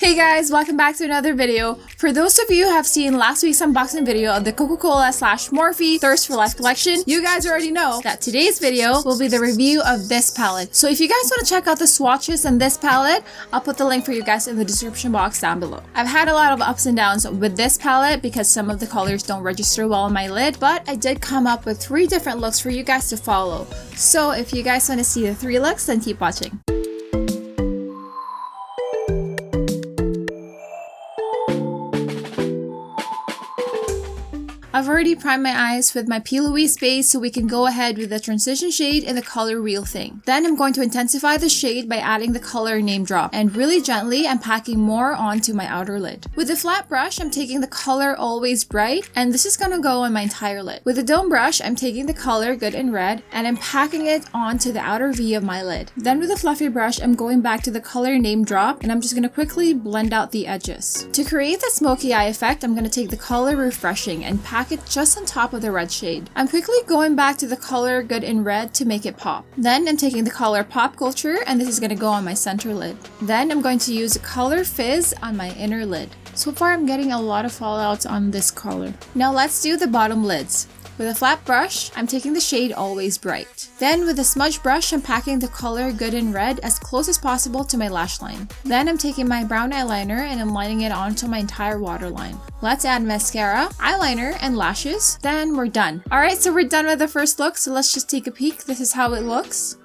Hey guys, welcome back to another video. For those of you who have seen last week's unboxing video of the Coca-Cola / Morphe Thirst for Life collection, you guys already know that today's video will be the review of this palette. So if you guys want to check out the swatches and this palette, I'll put the link for you guys in the description box down below. I've had a lot of ups and downs with this palette because some of the colors don't register well on my lid, but I did come up with 3 different looks for you guys to follow. So if you guys want to see the 3 looks, then keep watching. I've already primed my eyes with my P. Louise base so we can go ahead with the transition shade and the color Real Thing. Then I'm going to intensify the shade by adding the color Name Drop, and really gently I'm packing more onto my outer lid. With the flat brush, I'm taking the color Always Bright, and this is gonna go on my entire lid. With the dome brush, I'm taking the color Good and Red, and I'm packing it onto the outer V of my lid. Then with the fluffy brush, I'm going back to the color Name Drop, and I'm just gonna quickly blend out the edges. To create the smoky eye effect, I'm gonna take the color Refreshing and pack it just on top of the red shade. I'm quickly going back to the color Good in Red to make it pop. Then I'm taking the color Pop Culture, and this is going to go on my center lid. Then I'm going to use the color Fizz on my inner lid. So far I'm getting a lot of fallouts on this color. Now let's do the bottom lids. With a flat brush, I'm taking the shade Always Bright. Then with a smudge brush, I'm packing the color Good in Red as close as possible to my lash line. Then I'm taking my brown eyeliner and I'm lining it onto my entire waterline. Let's add mascara, eyeliner, and lashes. Then we're done. Alright, so we're done with the first look, so let's just take a peek. This is how it looks.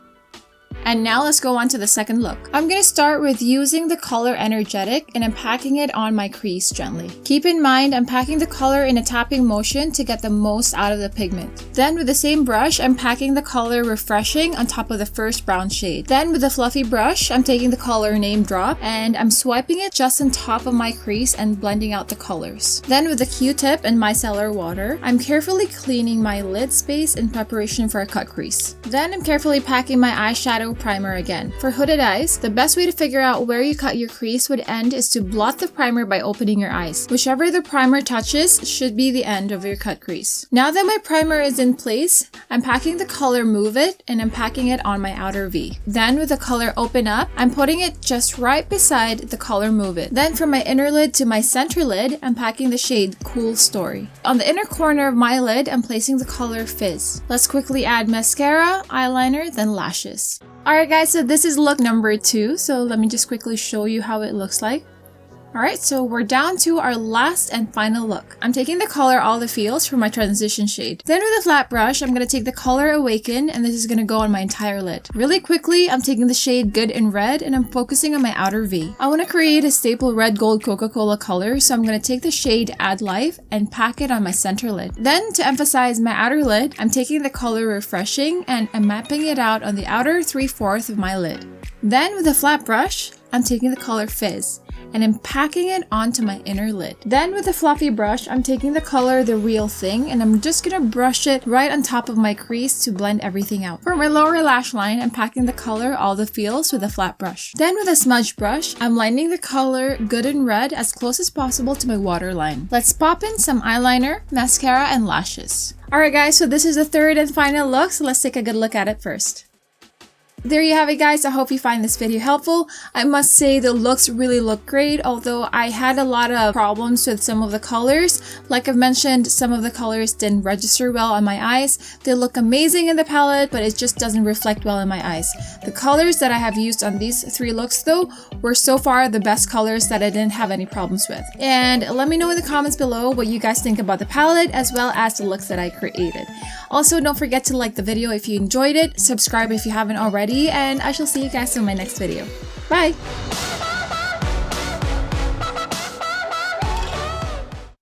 And now let's go on to the second look. I'm going to start with using the color Energetic, and I'm packing it on my crease gently. Keep in mind, I'm packing the color in a tapping motion to get the most out of the pigment. Then with the same brush, I'm packing the color Refreshing on top of the first brown shade. Then with the fluffy brush, I'm taking the color Name Drop, and I'm swiping it just on top of my crease and blending out the colors. Then with the Q-tip and micellar water, I'm carefully cleaning my lid space in preparation for a cut crease. Then I'm carefully packing my eyeshadow primer again. For hooded eyes, the best way to figure out where you cut your crease would end is to blot the primer by opening your eyes. Whichever the primer touches should be the end of your cut crease. Now that my primer is in place, I'm packing the color Move It, and I'm packing it on my outer V. Then with the color Open Up, I'm putting it just right beside the color Move It. Then from my inner lid to my center lid, I'm packing the shade Cool Story. On the inner corner of my lid, I'm placing the color Fizz. Let's quickly add mascara, eyeliner, then lashes. Alright guys, so this is look number 2, so let me just quickly show you how it looks like. Alright, so we're down to our last and final look. I'm taking the color All the Feels for my transition shade. Then with a flat brush, I'm going to take the color Awaken, and this is going to go on my entire lid. Really quickly, I'm taking the shade Good in Red, and I'm focusing on my outer V. I want to create a staple red gold Coca-Cola color, so I'm going to take the shade Add Life and pack it on my center lid. Then to emphasize my outer lid, I'm taking the color Refreshing, and I'm mapping it out on the outer 3/4 of my lid. Then with a flat brush, I'm taking the color Fizz, and I'm packing it onto my inner lid. Then with a fluffy brush, I'm taking the color The Real Thing, and I'm just gonna brush it right on top of my crease to blend everything out. For my lower lash line, I'm packing the color All the Feels with a flat brush. Then with a smudge brush, I'm lining the color Good in Red as close as possible to my waterline. Let's pop in some eyeliner, mascara, and lashes. Alright guys, so this is the third and final look, so let's take a good look at it first. There you have it guys, I hope you find this video helpful. I must say the looks really look great, although I had a lot of problems with some of the colors. Like I've mentioned, some of the colors didn't register well on my eyes. They look amazing in the palette, but it just doesn't reflect well in my eyes. The colors that I have used on these 3 looks though were so far the best colors that I didn't have any problems with. And let me know in the comments below what you guys think about the palette as well as the looks that I created. Also, don't forget to like the video if you enjoyed it, subscribe if you haven't already, and I shall see you guys in my next video. Bye!